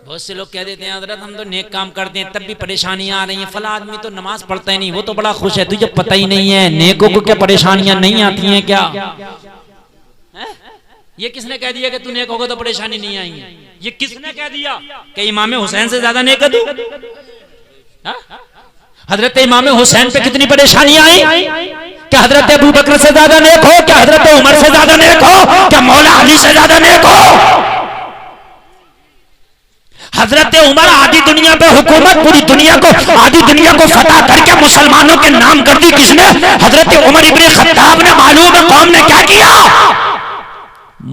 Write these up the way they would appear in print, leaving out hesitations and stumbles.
बहुत से लोग कह देते हैं हजरत हम तो नेक काम करते हैं तब भी परेशानियां आ रही हैं। फला आदमी तो नमाज पढ़ता ही नहीं, वो तो बड़ा खुश है। तुझे पता ही नहीं है नेकों को क्या परेशानियां नहीं आती हैं क्या? ये किसने कह दिया कि तू नेक होगा तो परेशानी नहीं आएंगी? ये किसने कह दिया कि इमाम हुसैन से ज्यादा नेक है तू? हजरत इमाम हुसैन पे कितनी परेशानियां आई? क्या हजरत अबू बकर से ज्यादा नेक हो? क्या हजरत उमर से ज्यादा नेक हो? क्या मौला अली से ज्यादा नेक हो? हजरत उमर आधी दुनिया पे हुकूमत, पूरी दुनिया को आधी दुनिया को फतह करके मुसलमानों के नाम कर दी किसने? हजरत उमर इब्ने खत्ताब ने। मालूम है कौम ने क्या किया?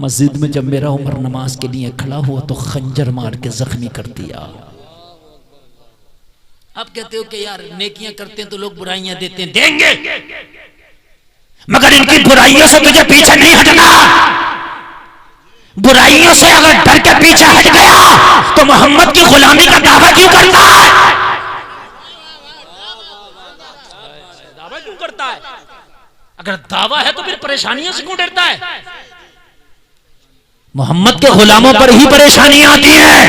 मस्जिद में जब मेरा उमर नमाज के लिए खड़ा हुआ तो खंजर मार के जख्मी कर दिया। अब कहते हो कि यार नेकियां करते हैं तो लोग बुराइयां देते हैं, देंगे, मगर इनकी बुराइयों से तुझे पीछे नहीं हटना। बुराइयों से अगर डर के पीछे हट गया तो मोहम्मद की गुलामी का दावा क्यों करता है? दावा क्यों करता है? अगर दावा है तो फिर परेशानियों से क्यों डरता है? मोहम्मद के गुलामों पर ही परेशानियां आती हैं,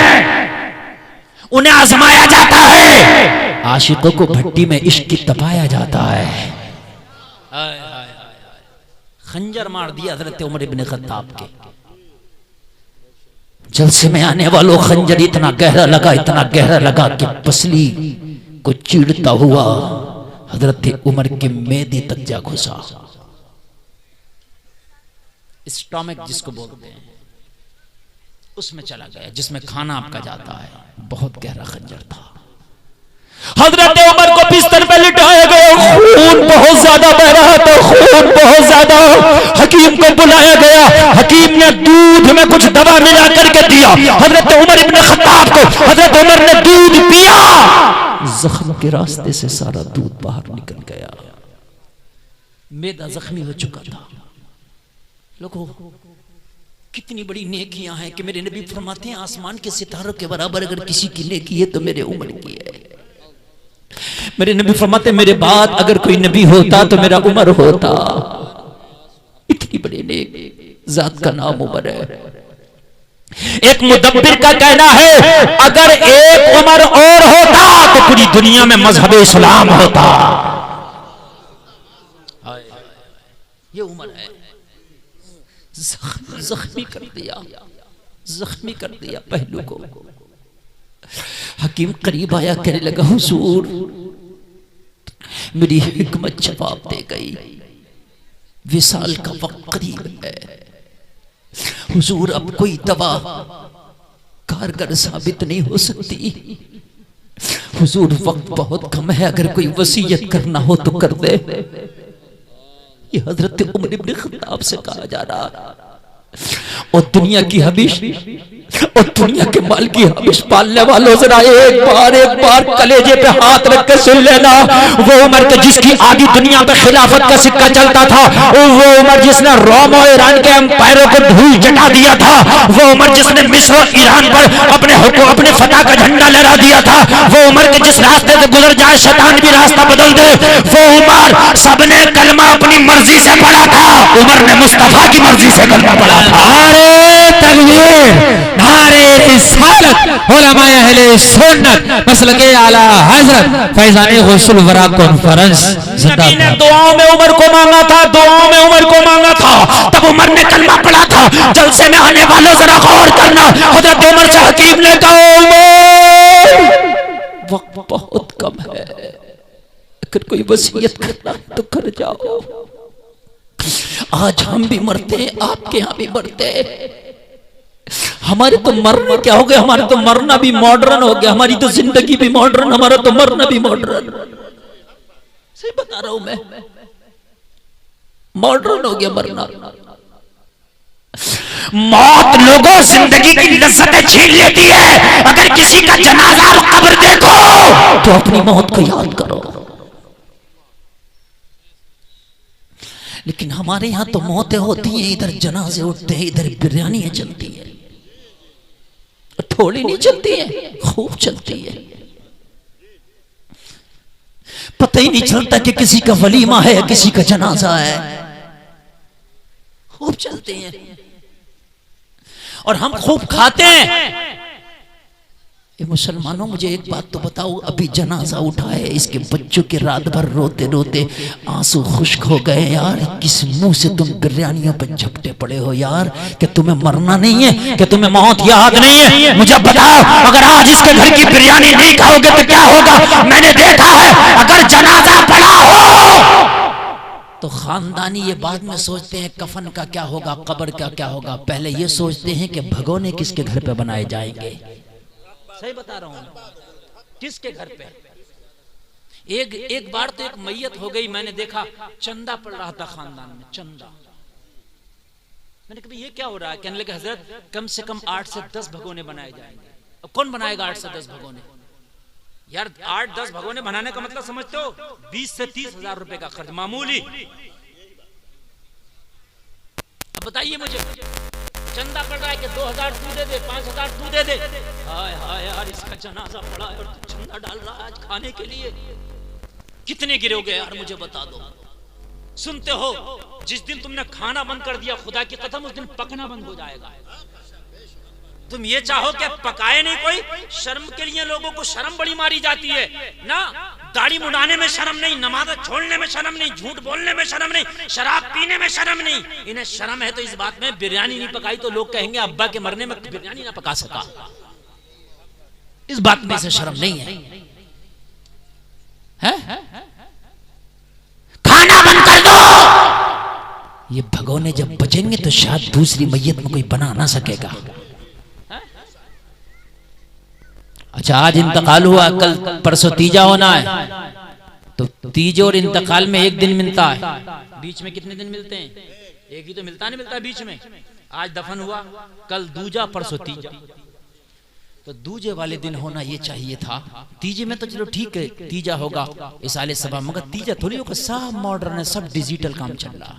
उन्हें आजमाया जाता है, आशिकों को भट्टी में इश्क की तपाया जाता है। खंजर मार दिया हजरत उमर इब्ने खत्ताब के। जलसे में आने वालों खंजर इतना गहरा लगा, इतना गहरा लगा कि पसली को चीरता हुआ हजरत उमर के मैदे तक जा घुसा। स्टोमक जिसको बोलते हैं उसमें चला गया, जिसमें खाना आपका जाता है। बहुत गहरा खंजर था। हजरत उमर को बिस्तर पे लिटाया गया, खून बहुत ज्यादा बह रहा था, खून बहुत ज्यादा। हकीम को बुलाया गया, हकीम ने दूध में कुछ दवा मिला करके दिया हजरत उमर इब्ने खत्ताब को। हजरत उमर ने दूध पिया, जख्म के रास्ते से सारा दूध बाहर निकल गया, मैदा जख्मी हो चुका था। लोगों कितनी बड़ी नेकियां हैं कि मेरे नबी फरमाते हैं आसमान के सितारों के बराबर अगर किसी की नेकी है तो मेरे उमर की है। मेरे नबी फरमाते मेरे बाद अगर कोई नबी होता तो मेरा उमर होता। इतनी बड़ी नेक जात का नाम उमर है। एक मुदब्बिर का कहना है अगर एक उमर और होता तो पूरी दुनिया में मजहब इस्लाम होता। ये उमर है। जख्मी कर दिया, जख्मी कर दिया पहलू को। हकीम करीब आया, कहने लगा हुजूर मेरी हिकमत जवाब दे गई, विसाल का वक्त करीब है। हुजूर अब कोई दवा कारगर साबित नहीं हो सकती। हुजूर वक्त बहुत कम है, अगर कोई वसीयत करना हो तो कर दे। ये हजरत उमर इब्ने खत्ताब से कहा जा रहा। और दुनिया की हबीश और दुनिया के माल की हबीश पालने वालों जरा एक बार कलेजे पे हाथ रख के सुन लेना। वो उमर के जिसकी आधी दुनिया पे खिलाफत का सिक्का चलता था, वो उमर जिसने रोम और ईरान के एम्पायरों को धूल चटा दिया था, वो उमर जिसने मिस्र और ईरान पर अपने फतह का झंडा लहरा दिया था, वो उमर के जिस रास्ते से गुजर जाए शैतान भी रास्ता बदल दे, वो उमर सबने कलमा अपनी मर्जी से पढ़ा था। उमर ने मुस्तफा की मर्जी से कलमा पढ़ा था। नारे तकबीर, नारे रिसालत, उलमाए अहले सुन्नत मसलके आला हजरत फैजाने गुस्ल वरा कॉन्फ्रेंस नबी ने दुआओं में उमर को मांगा था, दुआओं में उमर को मांगा था, तब उमर ने कलमा पढ़ा था। जलसे में आने वालों जरा गौर करना, हजरत उमर से हकीम ने कहा उमर वक्त बहुत कम है, अगर कोई वसीयत करना तो कर जाओ। आज हम भी मरते हैं, आपके यहां भी मरते हैं। हमारे तो मरने क्या हो गया, हमारे तो मरना भी मॉडर्न हो गया, हमारी तो जिंदगी भी मॉडर्न, हमारा तो मरना भी मॉडर्न। सही बता रहा हूं मैं, मॉडर्न हो गया मरना। मौत लोगों जिंदगी की लज्जतें छीन लेती है। अगर किसी का जनाजा और कब्र देखो तो अपनी मौत को याद करो। लेकिन हमारे यहां तो मौतें होती हैं, इधर जनाजे उठते हैं, इधर बिरयानियां चलती हैं। थोड़ी नहीं चलती है, खूब चलती है। पता ही नहीं चलता कि किसी का वलीमा है, किसी का जनाजा है, खूब चलते हैं। और हम खूब खाते हैं, ये मुसलमानों, मुझे एक बात तो बताओ, अभी जनाजा उठा है, इसके बच्चों के रात भर रोते रोते आंसू खुश्क हो गए यार। किस मुंह से तुम बिरयानियों पर झपटे पड़े हो यार? कि तुम्हें मरना नहीं है, कि तुम्हें मौत याद नहीं है? मुझे बताओ, अगर आज इसके घर की बिरयानी नहीं खाओगे तो क्या होगा? मैंने देखा है, अगर जनाजा पड़ा हो तो खानदानी ये बाद में सोचते हैं कफन का क्या होगा, कब्र का क्या होगा। पहले ये सोचते हैं कि भगोने किसके घर पे बनाए जाएंगे। सही बता रहा हूं, किसके घर पे। एक बार तो एक मैयत हो गई, मैंने देखा चंदा पड़ रहा था खानदान में, चंदा। मैंने कहा ये क्या हो रहा है? कहने लगे हजरत कम से कम 8 से 10 भगोने बनाए जाएंगे। अब कौन बनाएगा 8 से 10 भगोने? यार 8-10 भगोने बनाने का मतलब समझते हो? 20 से 30 हजार रुपए का खर्च, मामूली। अब बताइए मुझे, चंदा पड़ रहा है कि 2000 तू दे दे, 5000 तू दे दे। हाय हाय यार, इसका जनाजा पड़ा है और तू चंदा डाल रहा है आज खाने के लिए। कितने गिरोगे यार मुझे बता दो। सुनते हो, जिस दिन तुमने खाना बंद कर दिया, खुदा की कसम उस दिन पकना बंद हो जाएगा। तुम ये चाहो कि पकाए नहीं कोई, शर्म के लिए लोगों को शर्म बड़ी मारी जाती है ना। दाढ़ी मुड़ाने में शर्म नहीं, नमाज छोड़ने में शर्म नहीं, झूठ बोलने में शर्म नहीं, शराब पीने में शर्म नहीं। इन्हें शर्म है तो इस बात में बिरयानी नहीं पकाई तो लोग कहेंगे अब्बा के मरने में बिरयानी ना पका सका। इस बात में से शर्म नहीं है, है? खाना बंद कर दो। ये भगोने जब बचेंगे तो शायद दूसरी मैयत में कोई बना ना सकेगा। अच्छा, आज इंतकाल हुआ, कल परसों तीजा होना है, तो तीज और इंतकाल में एक दिन मिलता है। बीच में कितने दिन मिलते हैं? एक ही तो मिलता नहीं, मिलता है बीच में। आज दफन हुआ, कल दूजा, परसों तीजा। तो दूजे वाले दिन होना ये चाहिए था। तीजे में तो चलो ठीक है, तीजा होगा इसाले सभा, मगर तीजा थोड़ी होगा, सब मॉडर्न है, सब डिजिटल काम चल रहा।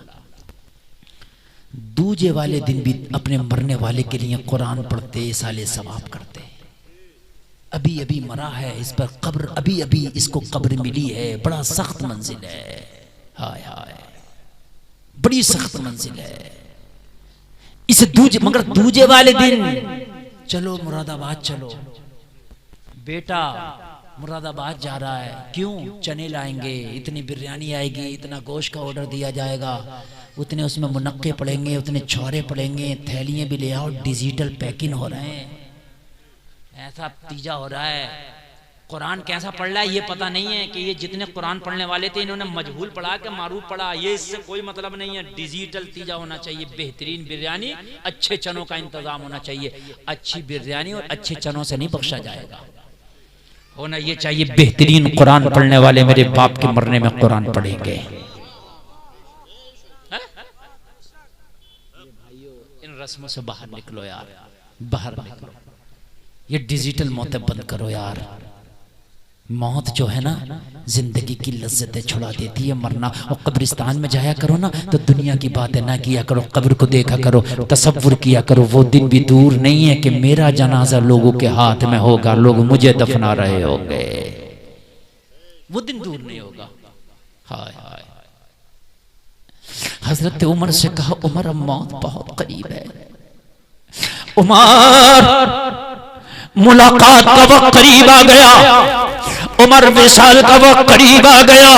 दूजे वाले दिन भी अपने मरने वाले के लिए कुरान पढ़ते, इसाले सवाब करते। अभी अभी मरा है, इस पर कब्र, अभी अभी इसको कब्र मिली है, बड़ा सख्त मंजिल है। हाय हाय, बड़ी सख्त मंजिल है इस दूजे। मगर दूजे वाले दिन चलो मुरादाबाद चलो, बेटा मुरादाबाद जा रहा है, क्यों? चने लाएंगे, इतनी बिरयानी आएगी, इतना गोश्त का ऑर्डर दिया जाएगा, उतने उसमें मुनक्के पड़ेंगे, उतने छौरे पड़ेंगे, थैलियां भी ले आओ, डिजिटल पैकिंग हो रहे हैं, ऐसा तीजा हो रहा है। कुरान कैसा पढ़ रहा है ये पता नहीं है कि ये जितने कुरान पढ़ने वाले थे इन्होंने मजहूल पढ़ा के मारूफ पढ़ा, ये इससे कोई मतलब नहीं है। डिजिटल तीजा होना चाहिए, बेहतरीन बिरयानी, अच्छे चनों का इंतजाम होना चाहिए। अच्छी बिरयानी और अच्छे चनों से नहीं बख्शा जाएगा, होना ये चाहिए बेहतरीन कुरान पढ़ने वाले मेरे बाप के मरने में कुरान पढ़ेंगे। इन रस्मों से बाहर निकलो यार, बाहर निकलो। ये डिजिटल मौतें बंद करो यार। मौत जो है ना जिंदगी की लज्जतें छुड़ा देती है। मरना, और कब्रिस्तान में जाया करो ना तो दुनिया की बातें ना किया करो, कब्र को देखा करो, तसव्वुर किया करो। वो दिन भी दूर नहीं है कि मेरा जनाजा लोगों के हाथ में होगा, लोग मुझे दफना रहे होंगे। वो दिन दूर नहीं होगा। हाय हाय, हजरत उमर से कहा, उमर अब मौत बहुत करीब है। उमर मुलाकात का वक्त करीब आ गया, उमर विसाल का वक्त करीब आ गया।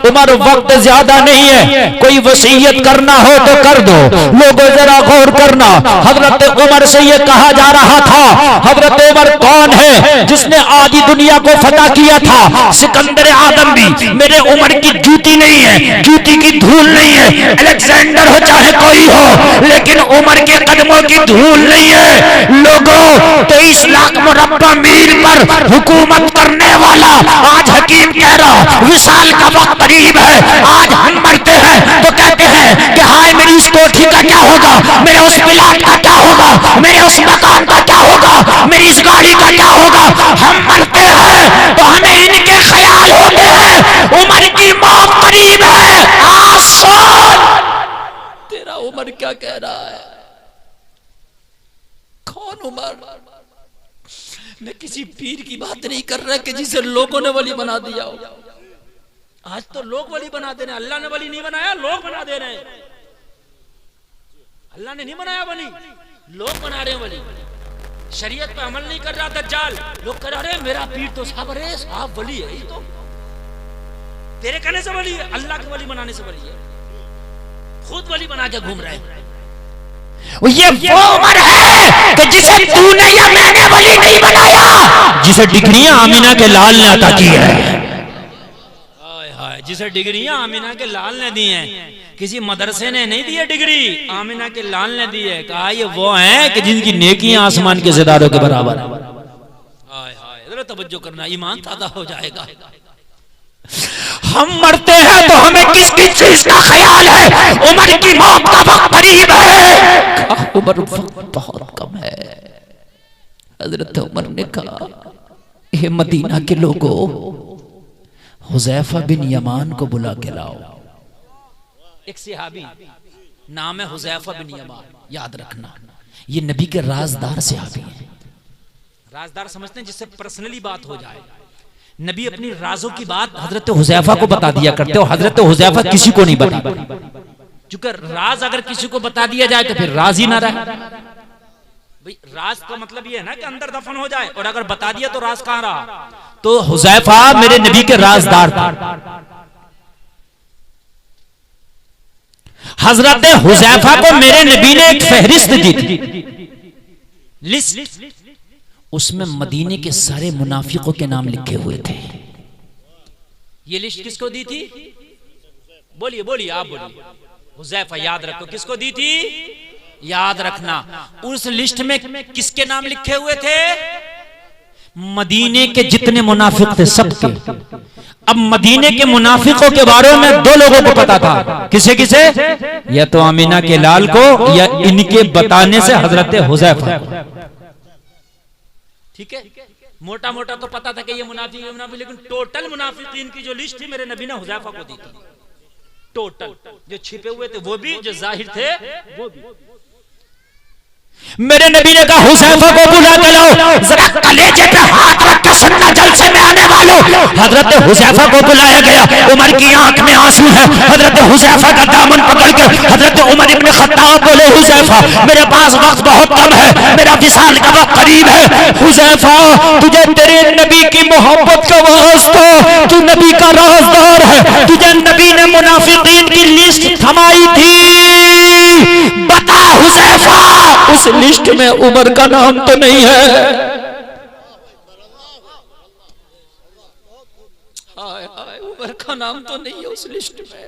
उमर वक्त ज्यादा नहीं है, कोई वसीयत करना हो तो कर दो। लोगों जरा गौर करना, हजरत उमर से ये कहा जा रहा था। हजरत उमर कौन है? जिसने आधी दुनिया को फतह किया था। सिकंदर आदम भी मेरे उमर की जूती नहीं है, जूती की धूल नहीं है। अलेक्जेंडर हो चाहे कोई हो, लेकिन उमर के कदमों की धूल नहीं है। लोगों 23 लाख मुरब्बा मील पर हुकूमत करने वाला आज हकीम कह रहा विसाल का वक्त करीब है। आज हम मरते हैं तो कहते हैं कि हाय मेरी इस कोठी का क्या होगा, मेरे उस प्लाट का क्या होगा, मेरे उस मकान का क्या होगा, मेरी इस गाड़ी का क्या होगा। हम मरते हैं तो हमें इनके ख्याल होते हैं। उमर की मौत करीब है। आज सोच तेरा उमर क्या कह रहा है? कौन उमर? मैं किसी पीर की बात नहीं कर रहा कि जिसे लोगों ने वली बना दिया हो। आज तो लोग वली बना दे रहे हैं, अल्लाह ने वली नहीं बनाया, लोग बना दे रहे हैं। अल्लाह ने नहीं बनाया वली, लोग बना रहे हैं वली। शरीयत पे अमल नहीं कर रहा दज्जाल। लोग कह रहे अरे मेरा पीर तो साहब, अरे साहब वली है, ये तो तेरे कहने से वली है, अल्लाह के वली बनाने से वली है, खुद वली बना के घूम रहे हैं। ये वो उमर है कि जिसे तूने या मैंने वली नहीं बनाया, जिसे डिग्रियां आमिना के लाल ने अता की है। हाय हाय, जिसे डिग्रियां आमिना के लाल ने दी हैं, किसी मदरसे ने नहीं दी है डिग्री, आमिना के लाल ने दी है। कहा ये वो हैं कि जिनकी नेकियां आसमान के सितारों के बराबर है। हाय हाय, जरा तवज्जो करना, ईमान ताज़ा हो जाएगा। हम मरते हैं तो हमें किस किस चीज का ख्याल है? उमर की मौत का वक्त करीब है। उमर वक्त बहुत कम है। हजरत उमर ने कहा, हे मदीना के लोगों, हुज़ैफा बिन यमान को बुला के लाओ। एक सहाबी नाम है हुज़ैफा बिन यमान, याद रखना, ये नबी के राजदार सहाबी हैं। राजदार समझते हैं जिससे पर्सनली बात हो जाए। नबी अपनी राजों की बात हजरत हुज़ैफा को बता दिया करते हो। हजरत हुज़ैफा किसी को नहीं बता, क्योंकि राज अगर किसी को बता दिया जाए तो फिर राज ही ना रहे। भाई राज का मतलब ये है ना कि अंदर दफन हो जाए, और अगर बता दिया तो राज कहां रहा। तो हुज़ैफा मेरे नबी के राजदार था। हजरत हुज़ैफा को मेरे नबी ने एक फहरिस्त दी थी, लिस्ट। उसमें मदीने के सारे मुनाफिकों के नाम लिखे हुए थे। ये लिस्ट किसको दी थी? बोलिए बोलिए, आप बोलिए। हुज़ैफा, याद रखो किसको दी थी, याद रखना। उस लिस्ट में किसके नाम लिखे हुए थे? मदीने के जितने मुनाफिक थे सबके। अब मदीने के मुनाफिकों के बारे में दो लोगों को पता था। किसे किसे? या तो आमिना के लाल को, या इनके बताने से हजरत हुज़ैफा को। ठीक है, मोटा मोटा तो पता था कि ये मुनाफिक, लेकिन टोटल मुनाफिकीन की जो लिस्ट थी मेरे नबी ने हुज़ैफा को दी थी। टोटल, जो छिपे हुए थे वो भी, जो जाहिर थे वो भी। मेरे नबी ने कहा, हुज़ैफा को बुला के लाओ, जरा कलेजे पे हाथ रख के सुनना, जलसे में आने वालों। हजरत हुज़ैफा को बुलाया गया। उमर की आंख में आंसू है। हजरत हुज़ैफा का दामन पकड़ कर हजरत उमर इब्न खत्ताब बोले, हुज़ैफा मेरे पास वक्त बहुत कम है, मेरा विसाल का वक्त करीब है। हुज़ैफा तुझे तेरे नबी की मोहब्बत का वास्ता, तू नबी का राजदार है, तुझे नबी ने मुनाफिकीन की लिस्ट थमाई थी। बता हुज़ैफा, उस लिस्ट में उमर का नाम तो नहीं है? हाय हाय, उमर का नाम तो नहीं है उस लिस्ट में।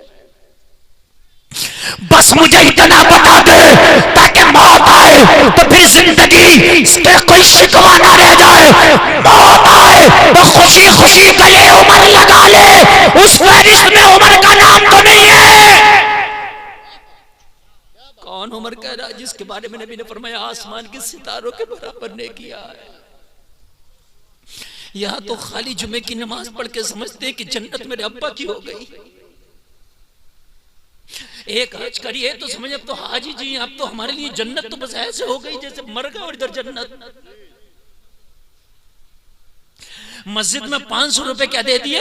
बस मुझे इतना बता दे ताकि मौत आए तो फिर जिंदगी पे कोई शिकवा ना रह जाए। मौत आए तो खुशी खुशी गले उमर लगा ले। उस फहरिस्त में उमर का नाम तो नहीं है। कौन उमर कह रहा है जिसके बारे में नबी ने फरमाया आसमान के सितारों के बराबर ने किया है? यहां तो खाली जुमे की नमाज पढ़ के समझते कि जन्नत मेरे अब्बा की हो गई। एक हज करिए तो समझ, अब तो हाजी जी, अब तो हमारे लिए जन्नत तो बस ऐसे हो गई जैसे मर गए और इधर जन्नत। मस्जिद में 500 रुपए क्या दे दिए,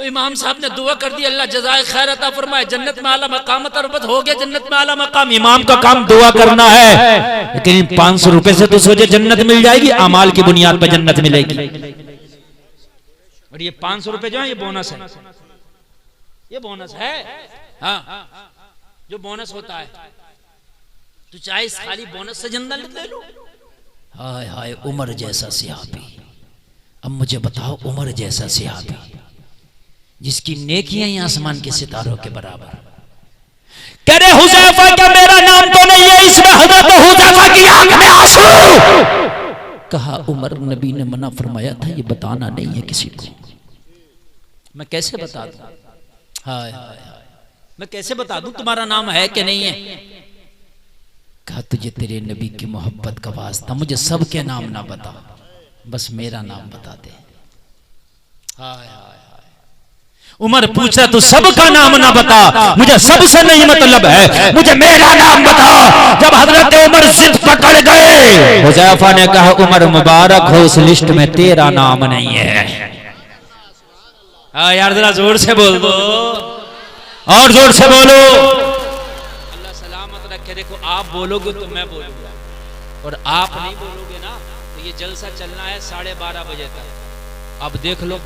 इमाम साहब ने दुआ कर दी, अल्लाह जज़ाए खैर अता फरमाए, जन्नत में आला मकाम तरबत हो गया, जन्नत में आला मकाम। इमाम का काम दुआ करना है, लेकिन 500 रुपए से तो सोचे जन्नत मिल जाएगी, अमाल की बुनियाद पर जन्नत मिलेगी। और ये 500 रुपए जो है ये बोनस है, ये बोनस है। हाँ, जो बोनस होता है, तो चाहे इस खाली बोनस से जन्नत ले लो। हाय हाय, उमर जैसा सहाबी। अब मुझे बताओ, उमर जैसा सहाबी जिसकी नेकियां ही आसमान के सितारों के बराबर। कह रहे हुज़ैफा क्या मेरा नाम तो नहीं है इसमें? हजरत हुज़ैफा की आंख में आंसू। कहा, उमर नबी ने मना फरमाया था, ये बताना नहीं है किसी को। मैं कैसे बता दूं? हाय हाय, मैं कैसे बता दूं तुम्हारा नाम है कि नहीं है? कहा, तुझे तेरे नबी की मोहब्बत का वास्ता, मुझे सबके नाम ना बता, बस मेरा नाम बता दे। हाय हाय, उमर पूछा, तू सबका नाम ना बता, मुझे सबसे नहीं मतलब है, मुझे मेरा नाम बता। जब हजरत उमर जिद पकड़ गए, हुज़ैफा ने कहा, उमर मुबारक हो, उस लिस्ट में तेरा नाम नहीं है। हाँ यार, जरा जोर से बोल दो, और जोर से बोलो। अल्लाह सलामत रखे। देखो, आप बोलोगे तो मैं बोलूंगा, और आप नहीं बोलोगे ना तो ये जलसा चलना है 12:30 बजे तक। अब देख लो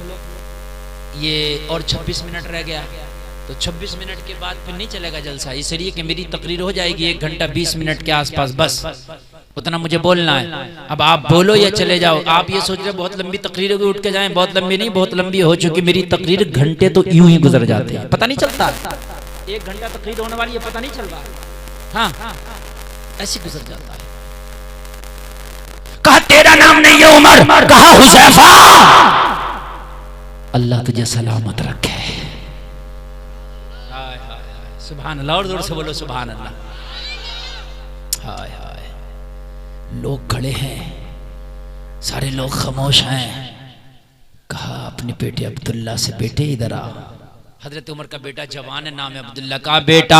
ये और 26 मिनट रह गया, तो 26 मिनट के बाद फिर नहीं चलेगा जलसा, इसलिए कि मेरी तकरीर हो जाएगी 1 घंटा 20 मिनट के आसपास, बस उतना मुझे बोलना है। अब आप बोलो या चले जाओ। आप ये सोच रहे बहुत लंबी तकरीर होगी, उठ के जाएं, बहुत लंबी नहीं, बहुत लंबी हो चुकी मेरी तकरीर। घंटे तो यूं ही गुजर जाते हैं, पता नहीं चलता। 1 घंटा तकरीर होने वाली है, पता नहीं चल रहा। हाँ, ऐसे गुजर जाता है। कहा तेरा नाम नहीं है उमर, कहा हुज़ैफा। अल्लाह तुझे सलामत रखे। हाय हाय सुभान अल्लाह, और जोर से बोलो सुभान अल्लाह। हाय हाय, लोग खड़े हैं, सारे लोग खामोश हैं। कहा अपने बेटे अब्दुल्ला से, बेटे इधर आ। हजरत उमर का बेटा जवान है, नाम है अब्दुल्ला का। बेटा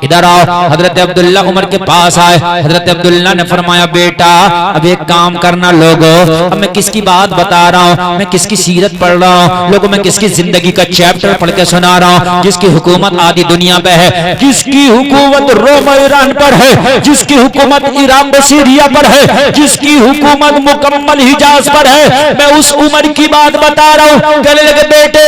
इधर आओ। हजरत अब्दुल्ला उमर के पास आए। हजरत अब्दुल्ला ने फरमाया बेटा अब एक काम करना लोगों, अब मैं किसकी बात बता रहा हूँ, मैं किसकी सीरत पढ़ रहा हूँ लोगों, मैं किसकी जिंदगी का चैप्टर पढ़ के सुना रहा हूँ, जिसकी हुकूमत आधी दुनिया पे है, जिसकी हुकूमत रोम ईरान पर है, जिसकी हुकूमत ईरान व सीरिया पर है, जिसकी हुकूमत मुकम्मल हिजाज पर है। मैं उस उमर की बात बता रहा हूँ। कहने लगे बेटे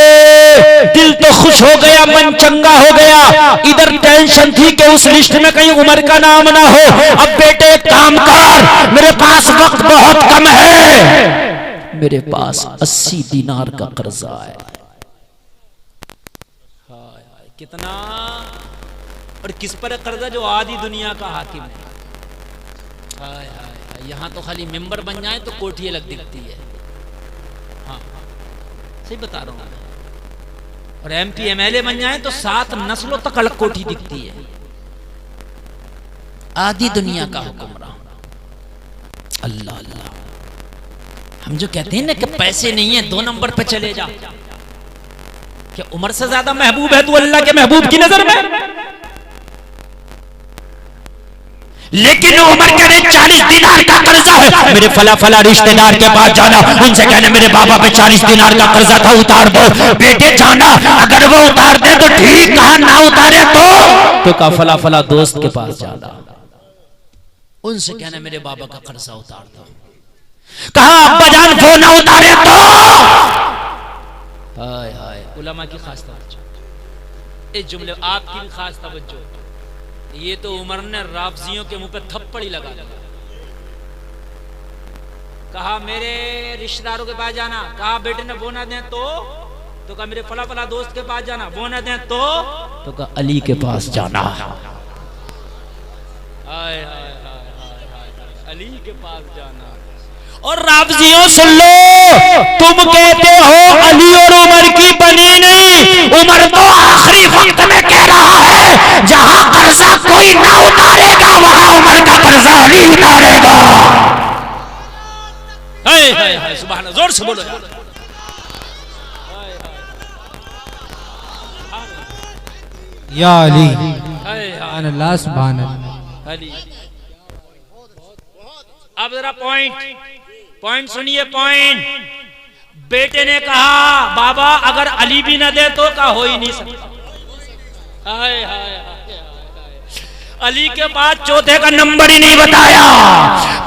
दिल तो खुश हो गया, मन चंगा हो गया, इधर टेंशन थी कि उस लिस्ट में कहीं उमर का नाम ना हो। अब बेटे काम कर, मेरे पास वक्त बहुत कम है, मेरे पास 80 दिनार का कर्जा है। कितना और किस पर कर्जा, जो आधी दुनिया का हाकिम है। हाय हाय, यहाँ तो खाली मेंबर बन जाए तो कोठी अलग दिखती है। हाँ सही बता रहा हूँ। और MP MLA बन जाए तो 7 नस्लों तक अलग कोठी दिखती है। आधी दुनिया का हुक्मरान। अल्लाह अल्लाह। हम जो कहते हैं ना कि पैसे नहीं है 2 नंबर पे चले जा, क्या उमर से ज्यादा महबूब है तू अल्लाह के महबूब की नजर में? लेकिन उमर कहने 40 दिनार का कर्जा है, मेरे फला फला रिश्तेदार के पास जाना, उनसे कहने मेरे बाबा पे 40 दिनार का कर्जा था, उतार दो। बेटे जाना, अगर वो उतार दे तो ठीक, कहा ना उतारे तो का फला फला दोस्त के पास जाना, उनसे कहने मेरे बाबा का कर्जा उतार दो। कहा अब्बा जान वो ना उतारे तो। हाय हाय, उलमा की खास तवज्जो, इस जुमले आपकी भी खास तवज्जो। ये तो उमर ने राफजियों के मुंह पे थप्पड़ ही लगा दिया। कहा मेरे रिश्तेदारों के पास जाना, कहा बेटे ने वो ना दें तो कहा मेरे फला फला दोस्त के पास जाना, वो ना दें तो कहा अली के पास जाना। हाय हाय हाय, अली के पास जाना। और राफजियों सुन लो, तुम कहते हो अली और उमर की बनी नहीं, उमर तो आखिरी वक्त में कह रहा है जहां कर्जा कोई ना उतारेगा वहां उमर का कर्जा अली उतारेगा। हाय हाय हाय सुभान अल्लाह, जोर से बोलो यार। या अली, हाय हाय अल्लाह सुभान अल्लाह। अली। अब जरा पॉइंट सुनिए, पॉइंट। बेटे ने कहा बाबा अगर अली भी न दे तो का हो ही नहीं सकता। हाय हाय अली के बाद चौथे का नंबर ही नहीं बताया,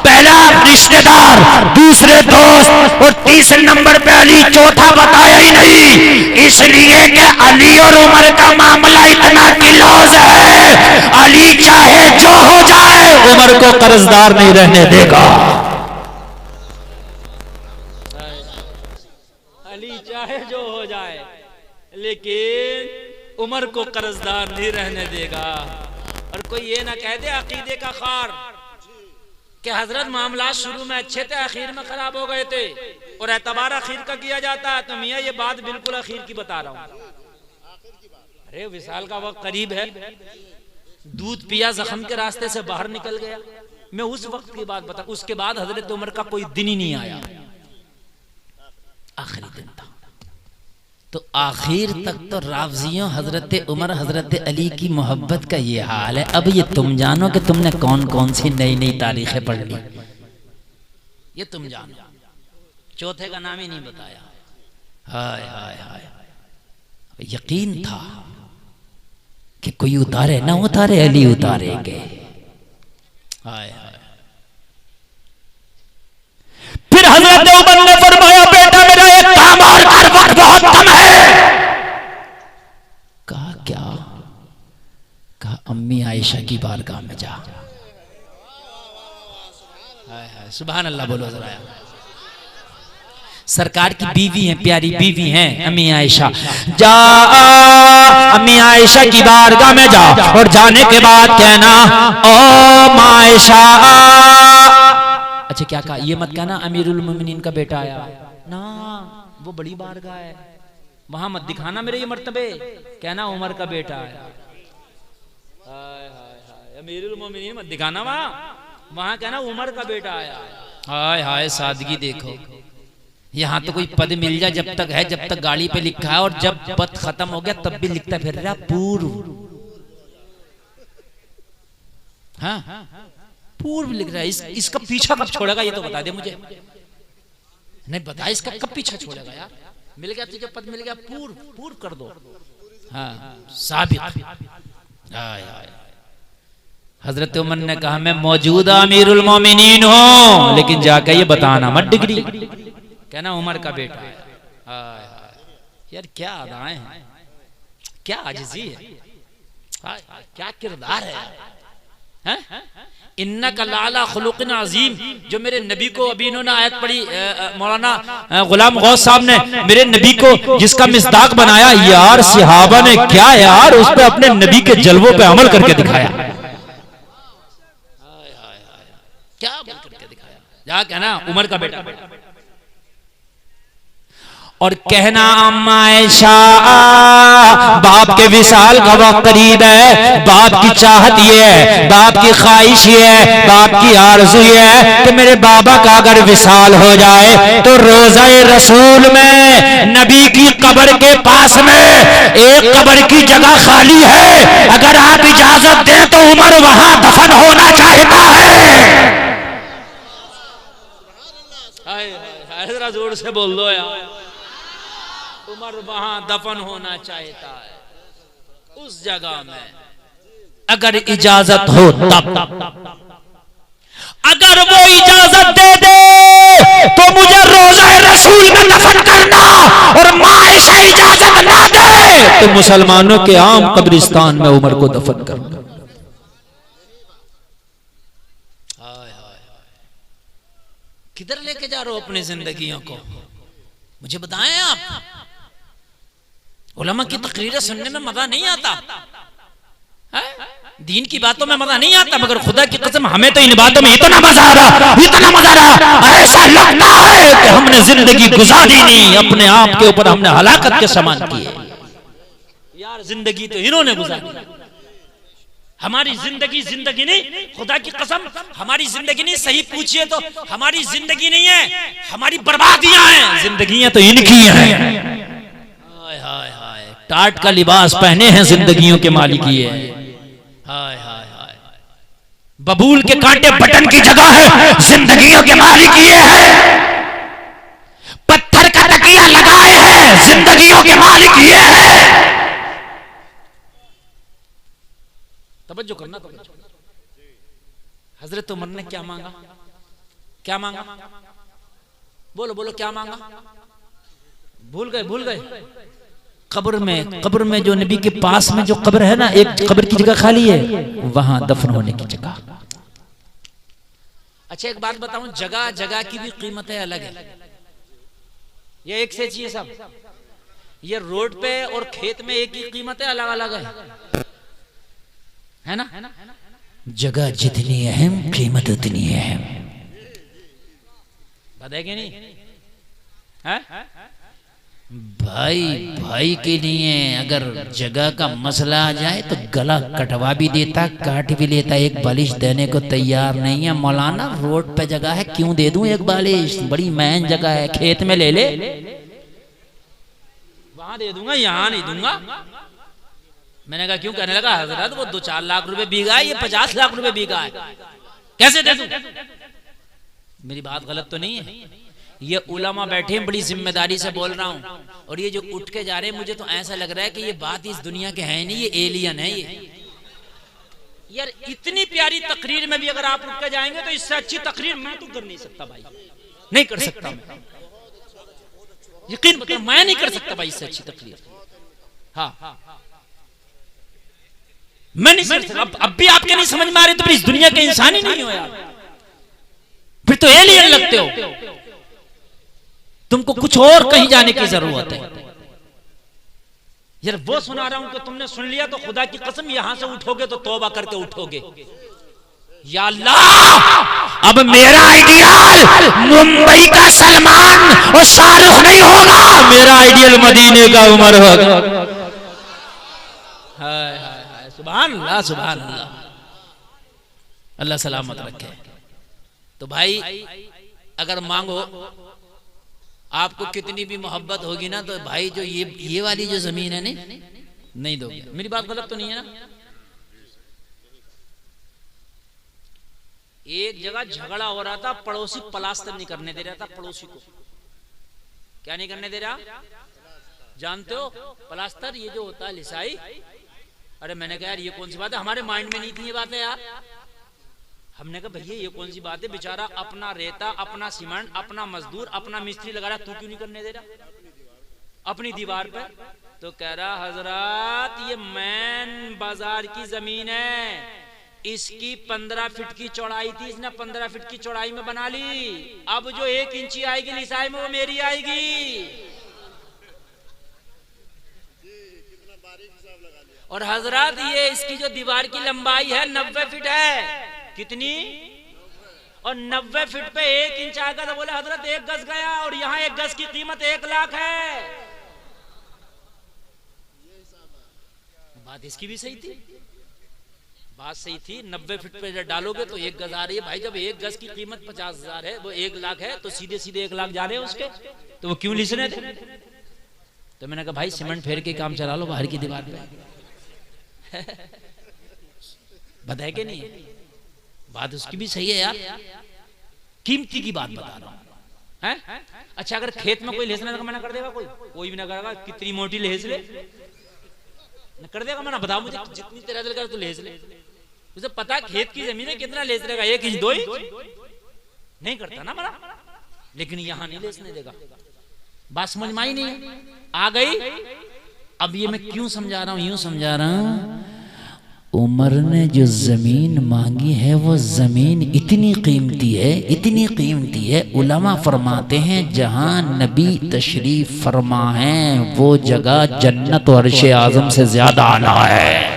पहला रिश्तेदार, दूसरे दोस्त और तीसरे नंबर पे अली, चौथा बताया ही नहीं। इसलिए कि अली और उमर का मामला इतना क्लोज है, अली चाहे जो हो जाए उमर को कर्जदार नहीं रहने देगा। अली चाहे जो हो जाए लेकिन उमर को कर्जदार नहीं रहने देगा। और कोई ये ना कह दे अकीदे का खार कि हजरत मामला शुरू में अच्छे थे आखिर में खराब हो गए थे और एतबार आखिर का किया जाता है। तो मियाँ ये बात बिल्कुल आखिर की बता रहा हूँ। अरे विशाल का वक्त करीब है, दूध पिया जख्म के रास्ते से बाहर निकल गया। मैं उस वक्त की बात बता, उसके बाद हजरत उमर का कोई दिन ही नहीं आया, आखिरी दिन था। तो आखिर तक तो राफजियों हजरत उमर हजरत अली की मोहब्बत का ये हाल है। अब ये तुम जानो कि तुमने कौन कौन सी नई नई तारीखें पढ़ ली, ये तुम जानो। चौथे का नाम ही नहीं बताया। हाय हाय हाय, यकीन था कि कोई उतारे ना उतारे अली उतारेंगे। हाय हाय, हजरत उमर ने फरमाया बेटा मेरा एक काम और कर, वक्त बहुत कम है। कहा क्या? कहा अम्मी आयशा की बारगाह में जा। हाय हाय सुभान अल्लाह बोलो जरा। सरकार की बीवी हैं, प्यारी बीवी हैं अम्मी आयशा। जा अम्मी आयशा की बारगाह में जा और जाने के बाद कहना ओ माँ आयशा। अच्छा क्या कहा? ये मत कहना अमीरुल मोमिनीन का बेटा आया ना, वो बड़ी बारगाह है, वहां मत दिखाना मेरे ये मर्तबे। कहना उमर का बेटा आया। हाय हाय हाय अमीरुल मोमिनीन मत दिखाना वहां, वहां कहना उमर का बेटा आया। हाय हाय सादगी देखो। यहाँ तो कोई पद मिल जाए जब तक है, जब तक गाड़ी पे लिखा है, और जब पद खत्म हो गया तब भी लिखता फिर रहा पूर्व। हाँ पूर्व लिख रहा है। इसका पीछा कब छोड़ेगा ये तो बता दे मुझे। नहीं बता इसका कब पीछा छोड़ेगा यार। मिल गया तुझे पद मिल गया, पूर्व पूर्व कर दो। हाँ साबित। हजरत उमर ने कहा मैं मौजूदा अमीरुल मोमिनीन हूं, लेकिन जाकर ये बताना मत डिग्री। कहना उमर का बेटा है। हाय हाय यार क्या अदाएं हैं, क्या आजिज़ी है, हाय क्या किरदार है। इन्ना का लाला खुलुक़िन अज़ीम, जो मेरे नबी को अभी इन्होंने आयत पढ़ी मौलाना गुलाम गौस साहब ने, मेरे नबी को जिसका मिस्दाक बनाया यार सहाबा ने क्या यार उस पे अपने नबी के जलवों पे अमल करके दिखाया। क्या अमल करके दिखाया। जा कहना उमर का बेटा। और कहना अम्मा आयशा बाप के विसाल का वक्त करीब है, बाप की चाहत ये है, बाप की ख्वाहिश ये है, बाप की आरज़ू ये है कि मेरे बाबा का अगर विसाल हो जाए तो रोज़ा-ए रसूल में नबी की कब्र के पास में एक कब्र की जगह खाली है, अगर आप इजाजत दें तो उमर वहां दफन होना चाहता है। जरा जोर से बोल दो यार। उमर वहां दफन होना चाहता है उस जगह में, अगर इजाजत हो तब। अगर वो इजाजत दे दे तो मुझे रोज़ा रसूल में दफन करना, और माँ आयशा इजाजत ना दे तो मुसलमानों के आम कब्रिस्तान में उमर को दफन करना। किधर लेके जा रहे हो अपनी जिंदगियों को, मुझे बताएं आप। उलमा की तकरीरें सुनने में मजा नहीं आता है? दीन की बातों में मजा नहीं आता, मगर खुदा की कसम हमें तो इन बातों में इतना मजा आ रहा, इतना मजा आ रहा, ऐसा लगता है कि हमने जिंदगी गुजारी नहीं, अपने आप के ऊपर हमने हलाकत के समान किए। यार जिंदगी तो इन्होंने गुजारी, हमारी जिंदगी जिंदगी नहीं, खुदा की कसम हमारी जिंदगी नहीं। सही पूछिए तो हमारी जिंदगी नहीं है, हमारी बर्बादियां हैं, जिंदगियां तो इनकी हैं। टाट का लिबास पहने हैं जिंदगियों के मालिक ये। हाय हाय हाय बबूल के कांटे बटन की जगह है, जिंदगियों के मालिक ये है। पत्थर का तकिया लगाए हैं, जिंदगियों के मालिक ये है। तवज्जो करना। हजरत उमर ने क्या मांगा? क्या मांगा? बोलो बोलो क्या मांगा? भूल गए भूल गए। कब्र में जो नबी के पास में जो कब्र है ना, एक कब्र की जगह खाली है, वहां दफन होने की जगह। अच्छा एक बात बताऊं, जगह जगह की भी कीमतें अलग है। ये एक से चाहिए सब, ये रोड पे और खेत में एक ही कीमतें अलग अलग है ना? जगह जितनी अहम कीमत उतनी अहम। बताएंगे नहीं है? भाई भाई के लिए अगर जगह का मसला आ जाए तो गला कटवा भी देता, काट भी लेता, एक बालिश देने को तैयार नहीं है। मौलाना रोड पे जगह है, क्यों दे दूं एक बालिश, बड़ी मैन जगह है, खेत में ले ले, वहां दे दूंगा, यहाँ नहीं दूंगा। मैंने कहा क्यों? कहने लगा हजरत वो 2-4 लाख रुपए बीघा है, ये 50 लाख रुपए बीघा है, कैसे दे दूं? मेरी बात गलत तो नहीं है? ये उलमा बैठे हैं, बड़ी जिम्मेदारी से बोल रहा हूं, और ये जो उठ के जा रहे हैं मुझे तो ऐसा लग रहा है कि ये बात इस दुनिया के है नहीं, ये एलियन है ये। यार इतनी प्यारी तकरीर में भी अगर आप उठ के जाएंगे तो इससे अच्छी तकरीर मैं तो कर नहीं सकता भाई। नहीं कर सकता मैं, यकीन बता मैं नहीं कर सकता भाई इससे अच्छी तकलीफ। हाँ मैं नहीं कर सकता। अब भी आपके नहीं समझ में आ रही तो फिर इस दुनिया के इंसान ही नहीं हो यार, फिर तो एलियन लगते हो। तुमको कुछ और कहीं जाने की जरूरत है यार। वो सुना रहा हूं कि तुमने सुन लिया तो खुदा की कसम यहां से उठोगे तो तौबा करके उठोगे। या अल्लाह, अब मेरा आइडियल मुंबई का सलमान और शाहरुख नहीं होगा, मेरा आइडियल मदीने का उमर होगा। हाय हाय हाय, सुभान अल्लाह सुभान अल्लाह, अल्लाह सलामत रखे। तो भाई अगर मांगो, आपको कितनी भी मोहब्बत होगी ना, तो भाई जो ये वाली जो जमीन है नहीं दोगे। मेरी बात गलत तो नहीं है ना? एक जगह झगड़ा हो रहा था, पड़ोसी प्लास्टर नहीं करने दे रहा था पड़ोसी को। क्या नहीं करने दे रहा? जानते हो प्लास्टर ये जो होता है लिसाई। अरे मैंने कहा यार ये कौन सी बात है, हमारे माइंड में नहीं थी ये बात है यार। हमने कहा भैया ये कौन सी बात है, बेचारा अपना रेता, अपना सीमेंट, अपना मजदूर, अपना मिस्त्री लगा रहा, तू क्यों नहीं करने दे रहा अपनी दीवार पर? तो कह रहा हजरत ये मैन बाजार की जमीन है, इसकी 15 फीट की चौड़ाई थी, इसने 15 फीट की चौड़ाई में बना ली। अब जो 1 इंची आएगी लिसाई में वो मेरी आएगी। और हजरत ये इसकी जो दीवार की लंबाई है 90 फीट है। कितनी? और 90 फीट पे 1 इंच आएगा तो बोले हजरत 1 गज गया, और यहाँ 1 गज की कीमत 1 लाख है। बात इसकी भी सही थी, बात सही थी। 90 फीट पे जब डालोगे तो 1 गज आ रही है भाई। जब 1 गज की कीमत 50,000 है, वो 1 लाख है, तो सीधे सीधे 1 लाख जा रहे हैं उसके, तो वो क्यों लिसने थे? तो मैंने कहा भाई सीमेंट फेर के काम चला लो बाहर की दीवार पे। बताए कि नहीं? बात उसकी भी सही है यार, कीमती की बात बता रहा हूं है। अच्छा अगर खेत में कोई लेसने का मना कर देगा, कोई भी ना करेगा, कितनी मोटी लेस ले कर देगा मना? बता मुझे, जितनी तेरा दिल कर तू लेस ले। उसे पता है खेत की जमीन है, कितना लेस लेगा, 1 इंच 2 इंच नहीं करता ना मना। लेकिन यहां नहीं लेसने देगा। बात समझ में आई नहीं? आ गई? अब ये मैं क्यों समझा रहा हूं? यूं समझा रहा हूं, उमर ने जो जमीन मांगी है वो जमीन इतनी कीमती है, इतनी कीमती है। उलमा फरमाते हैं जहां नबी तशरीफ फरमा है वो जगह जन्नत और अर्श आजम से ज्यादा आला है।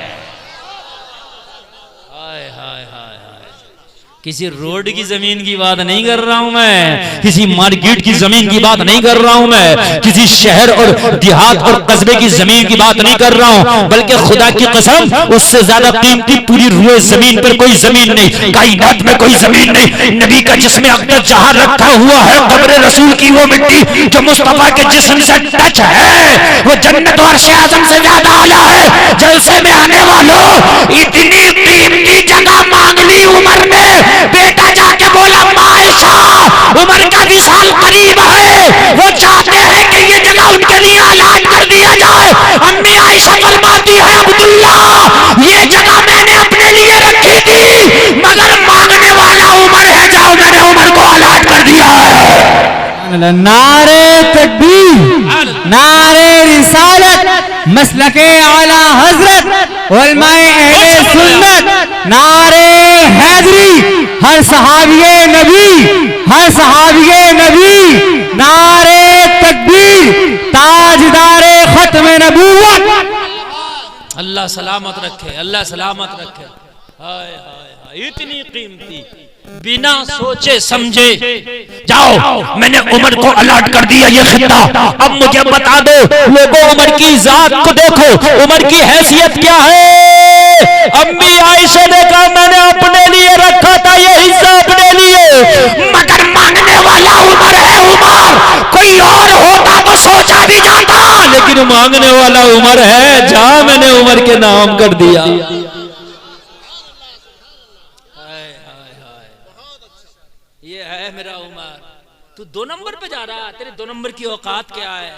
किसी रोड की जमीन की बात नहीं कर रहा हूं मैं, किसी मार्केट की जमीन की बात नहीं कर रहा हूं मैं, किसी शहर और देहात और कस्बे की जमीन की बात नहीं कर रहा हूं, बल्कि खुदा की कसम उससे ज्यादा कीमती पूरी रूए जमीन पर कोई जमीन नहीं, कायनात में कोई जमीन नहीं। नबी का जिस्म अक़दस जहां रखा हुआ है, कब्र रसूल की वो मिट्टी जो मुस्तफा के जिस्म से टच है, वो जन्नत और अर्श आज़म से ज्यादा आला है। जलसे में आने वालों, इतनी कीमती जगह मांग ली उमर ने। बेटा जाके बोला मायशा, उमर का विशाल करीब है, वो चाहते हैं कि ये जगह उनके लिए ऐलान कर दिया जाए। अम्मी आयशा फरमाती है अब्दुल्ला, ये जगह मैंने अपने लिए रखी थी, मगर मांगने वाला उमर है, जाओ मैंने उमर को ऐलान कर दिया है। नारे तकबीर, नारे रिसालत, मसलके आला हजरत, उलमाए अहले सुन्नत, नारे हैदरी, हर सहाबिये नबी, हर सहाबिये नबी, नारे तकबीर, ताजदारे खत्म नबूवत। अल्लाह सलामत रखे, अल्लाह सलामत रखे। हाय हाय हाय, इतनी कीमती, बिना सोचे समझे जाओ मैंने उमर को अलर्ट कर दिया ये खिता। अब मुझे बता दो लोगों, उमर की जात को देखो, उमर की हैसियत क्या है। अम्मी आयशा ने कहा मैंने अपने लिए रखा था ये हिस्सा अपने लिए, मगर मांगने वाला उमर है। उमर कोई और होता तो सोचा भी जाता, लेकिन मांगने वाला उमर है, जहां मैंने उमर के नाम कर दिया। ये है मेरा उमर। तू 2 नंबर पे जा रहा, तेरे 2 नंबर की औकात क्या है?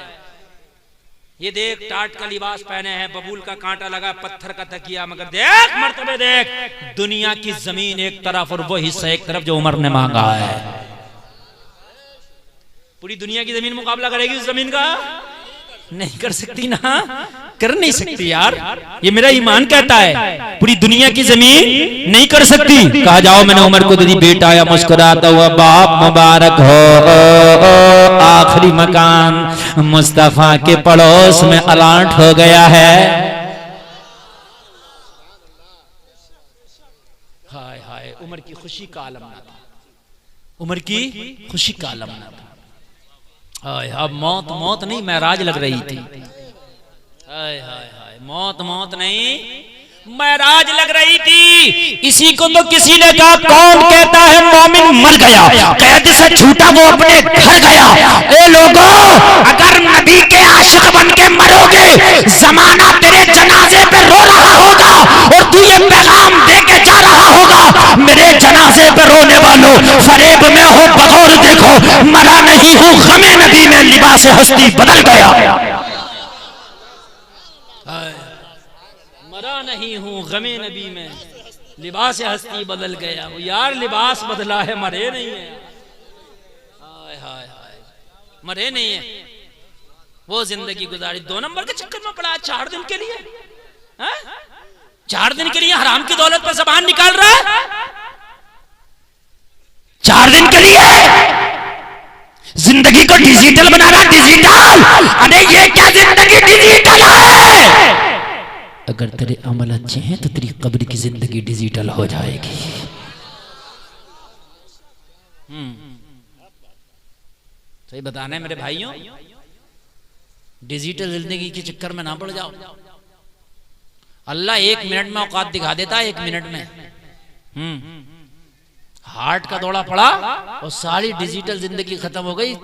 ये देख टाट का लिबास पहने हैं, बबूल का कांटा लगा, पत्थर का तकिया, मगर देख मर्तबे देख, दुनिया की जमीन एक तरफ और वो हिस्सा एक तरफ जो उमर ने मांगा है। पूरी दुनिया की जमीन मुकाबला करेगी उस जमीन का? नहीं कर सकती ना, कर नहीं सकती यार, ये मेरा ईमान कहता है। पूरी दुनिया की जमीन नहीं कर सकती। कहा जाओ मैंने उमर को दे बेटा या मुस्कुराता हुआ बाप मुबारक हो, आखिरी मकान मुस्तफा के पड़ोस में अलाट हो गया है। हाय हाय, उमर की खुशी का आलम ना था, उमर की खुशी का आलम ना था। हाय, अब मौत मौत नहीं महराज लग रही थी। हाय हाय हाय, मौत मौत नहीं महराज लग रही थी। इसी को तो किसी ने कहा, कौन कहता है मोमिन मर गया, कैद से छूटा वो अपने घर गया। ए लोगों, अगर नबी के आशिक बन के मरोगे, जमाना तेरे जनाजे पे रो रहा होगा और तू ये पैगाम दे के जा रहा होगा, मेरे जनाजे पे रोने वालों, फरेब में हो बगौर देखो, मरा नहीं हूं गमे नबी में, लिबास हस्ती बदल गया। मरा नहीं हूं गमे नबी में, लिबास हस्ती बदल गया। वो यार लिबास बदला है, मरे नहीं है। हाय हाय हाय, मरे नहीं है। वो जिंदगी गुजारी, 2 नंबर के चक्कर में पड़ा 4 दिन के लिए। 4 दिन के लिए हराम की दौलत पर ज़बान निकाल रहा है। 4 दिन के लिए जिंदगी को डिजिटल बना रहा, डिजिटल। अरे ये क्या जिंदगी डिजिटल है? अगर तेरे अमल अच्छे हैं तो तेरी कब्र की जिंदगी डिजिटल हो जाएगी। सही बताना है मेरे भाइयों, डिजिटल जिंदगी के चक्कर में ना पड़ जाओ। अल्लाह 1 मिनट में औकात दिखा देता है, 1 मिनट में। हार्ट का दौड़ा पड़ा और सारी डिजिटल जिंदगी खत्म हो गई।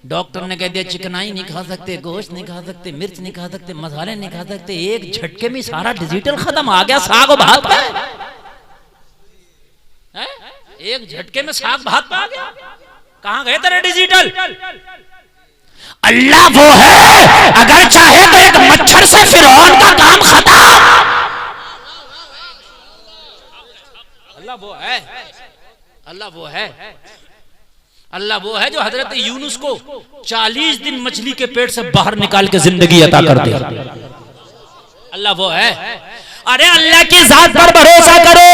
डॉक्टर ने कह दिया चिकनाई नहीं खा सकते, गोश्त नहीं खा सकते, मिर्च नहीं खा सकते, मसाले नहीं खा सकते। एक झटके में सारा डिजिटल खत्म। आ गया साग और भात पे, एक झटके में साग भात पे आ गया। कहां गए तेरे डिजिटल? अल्लाह वो है, अगर चाहे तो एक मच्छर से फिरौन का काम खत्म। अल्लाह वो है, अल्लाह वो है, अल्लाह वो है जो हजरत यूनुस को 40 दिन मछली के पेट से बाहर निकाल के जिंदगी अता कर दे। अल्लाह वो है। अरे अल्लाह की जात पर भरोसा करो,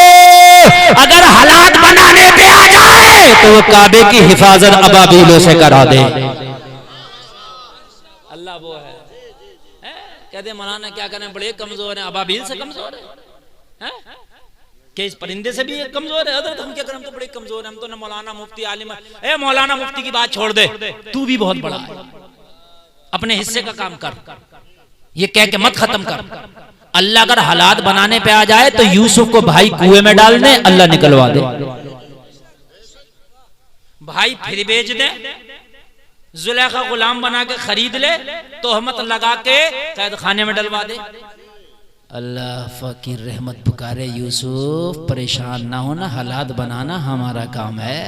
अगर हालात बनाने पे आ जाए तो वो काबे की हिफाजत अबाबीलों से करा दे। अल्लाह वो है। कहते मौलाना क्या करें, बड़े कमजोर हैं। अबाबील से कमजोर है कि इस परिंदे से भी कमजोर है? हजरत हम क्या करें, हम तो बड़े कमजोर हैं, हम तो ना मौलाना मुफ्ती आलिम। ए मौलाना मुफ्ती की बात छोड़ दे, तू भी बहुत बड़ा है, अपने हिस्से का काम कर। ये कह के मत खत्म कर। अल्लाह अगर हालात बनाने पे आ जाए तो यूसुफ को भाई कुएं में डाल दे, अल्लाह निकलवा दे। भाई फिर बेच दे, जुलेखा गुलाम बना के खरीद ले, तोहमत लगा के कैद खाने में डलवा दे। अल्लाह फकीर रहमत पुकारे, यूसुफ परेशान ना होना, हालात बनाना हमारा काम है।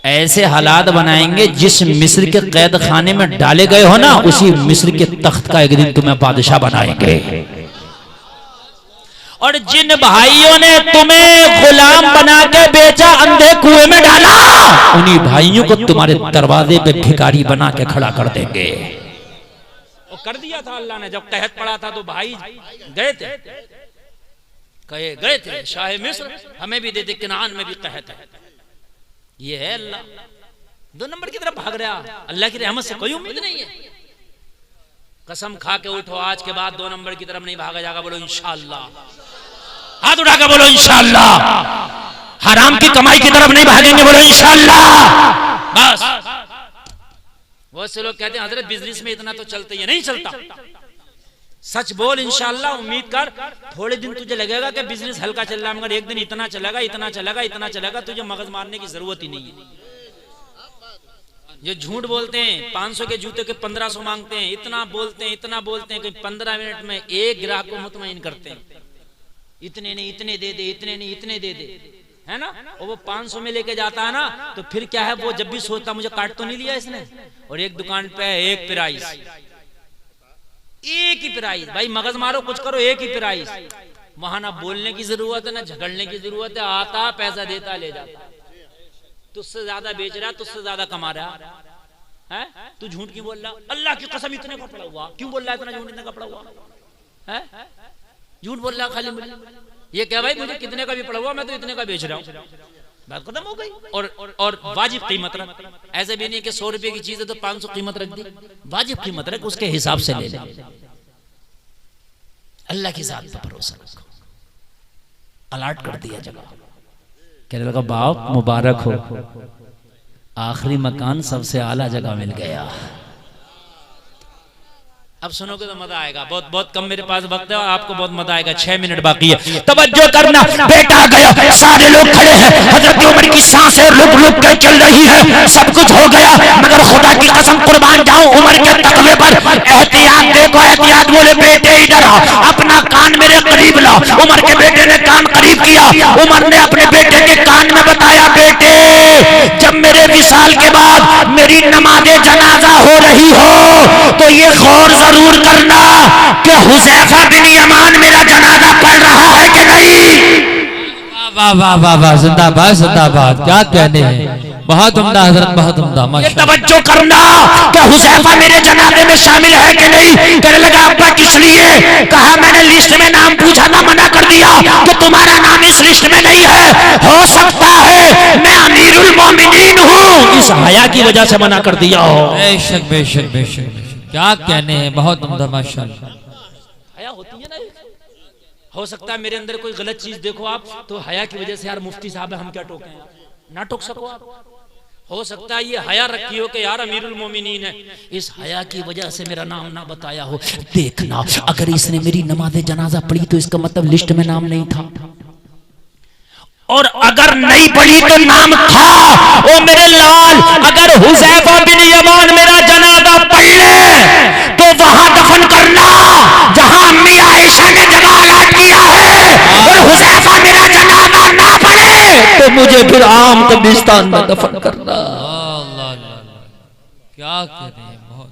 ऐसे हालात बनाएंगे जिस मिस्र के कैद खाने में डाले गए हो ना, उसी मिस्र के तख्त का एक दिन तुम्हें बादशाह बनाएंगे। और जिन भाइयों ने तुम्हें गुलाम बना के बेचा, अंधे कुएं में डाला, उन्हीं भाइयों को तुम्हारे दरवाजे पे भिखारी बना के खड़ा कर देंगे। और कर दिया था अल्लाह ने। जब कहत पड़ा था तो भाई गए थे, कहे गए थे शाह मिस्र हमें भी दे दे, किनान में भी कहत है। ये है अल्लाह। 2 नंबर की तरफ भाग रहा, अल्लाह की रहमत से कोई उम्मीद नहीं है। कसम खा के उठो, आज के बाद 2 नंबर की तरफ नहीं भागा जाएगा। बोलो इंशाअल्लाह, हाथ उठा के बोलो इंशाअल्लाह। हराम की कमाई की तरफ नहीं भागेंगे, बोलो इंशाअल्लाह। बस बहुत से लोग कहते हैं हजरत बिजनेस में इतना तो चलता ही नहीं चलता। सच बोल इंशाअल्लाह, उम्मीद कर। थोड़े दिन तुझे लगेगा कि बिजनेस हल्का चल रहा है, मगर एक दिन इतना चलेगा, इतना चलेगा, इतना चलेगा, तुझे मगज मारने की जरूरत ही नहीं है। जो झूठ बोलते हैं, 500 के जूते के 1500 मांगते हैं, इतना बोलते हैं, इतना बोलते हैं कि 15 मिनट में एक ग्राहक को मुतमईन करते हैं। इतने नहीं, इतने दे दे, इतने नहीं, इतने दे दे, है ना। और वो 500 में लेके जाता है ना, तो फिर क्या है, वो जब भी सोचता मुझे काट तो नहीं लिया इसने। और एक दुकान पे एक प्राइस, एक ही प्राइस। भाई मगज मारो, कुछ करो, एक ही प्राइस। वहां ना बोलने की जरूरत है, ना झगड़ने की जरूरत है। आता पैसा देता ले जाता, तुझसे ज्यादा बेच रहा, तुझसे ज्यादा कमा रहा। है? तू झूठ क्यों बोल रहा? अल्लाह की कसम इतने का पड़ा हुआ, क्यों बोल रहा है इतना झूठ? इतने का पड़ा हुआ है? झूठ बोल रहा खाली मुझे। ये क्या भाई, मुझे कितने का भी पड़ा हुआ, मैं तो इतने का बेच रहा हूँ, बात खत्म हो गई। और वाजिब कीमत रख, ऐसे भी नहीं कि 100 रुपए की चीज है तो 500 कीमत रख दी, वाजिब कीमत रख, उसके हिसाब से ले ले। अल्लाह की जात पर भरोसा रखो। अलर्ट कर दिया जगह, कहने लगा बाप मुबारक हो, आखिरी मकान सबसे आला जगह मिल गया। अब सुनोगे तो मजा आएगा, बहुत बहुत कम मेरे पास वक्त है और आपको बहुत मजा आएगा। 6 मिनट बाकी है, तवज्जो करना, बेटा आ गया, सारे लोग खड़े हैं, हजरत उमर की सांसें रुक रुक कर चल रही है, सब कुछ हो गया, मगर खुदा की कसम कुर्बान जाऊं उमर के तकवे पर। एहतियात देखो, एहतियात। बोले बेटे इधर आ, अपना कान मेरे करीब ला। उमर के बेटे ने कान करीब किया, उमर ने अपने बेटे के कान में बताया, बेटे जब मेरे विसाल के बाद मेरी नमाज़े जनाजा हो रही हो तो ये गौर जरूर करना कि हुज़ैफा बिन यमान मेरा जनाजा पढ़ रहा है कि नहीं। वाह वाह वाह वाह, जिंदाबाद जिंदाबाद, क्या कहने हैं, बहुत उम्दा हजरत, बहुत उम्दा। ये तवज्जो करना कि हुज़ैफा मेरे जनाजे में शामिल है कि नहीं। कहने लगा अब्बा किस लिए? कहा मैंने लिस्ट में नाम पूछा था, मना कर दिया कि तुम्हारा नाम इस लिस्ट में नहीं है। हो सकता है मैं अमीरुल मोमिनीन हूँ, इस हया की वजह से मना कर दिया हो। बेशक बेशक बेशक, क्या कहने हैं, बहुत उम्दा माशाअल्लाह। हया होती है ना, हो सकता है मेरे अंदर कोई गलत चीज देखो आप तो हया की वजह से यार मुफ्ती साहब हम क्या टोकें, ना टोक सको आप। हो सकता है ये हया रखी हो कि यार अमीरुल मोमिनीन है, इस हया की वजह से मेरा नाम ना बताया हो। देखना अगर इसने मेरी नमाज़े जनाजा पढ़ी तो इसका मतलब लिस्ट में नाम नहीं था, और अगर नहीं पढ़ी तो नाम था। ओ मेरे लाल, अगर हुज़ैफा बिन यमान मेरा जनाजा पढ़ ले तो वहां दफन करना जहां अम्मी आयशा ने जगह अलॉट किया है, और हुज़ैफा मेरा जनाजा ना पढ़े तो मुझे फिर आम कब्रिस्तान में दफन करना। क्या कहने हैं, बहुत।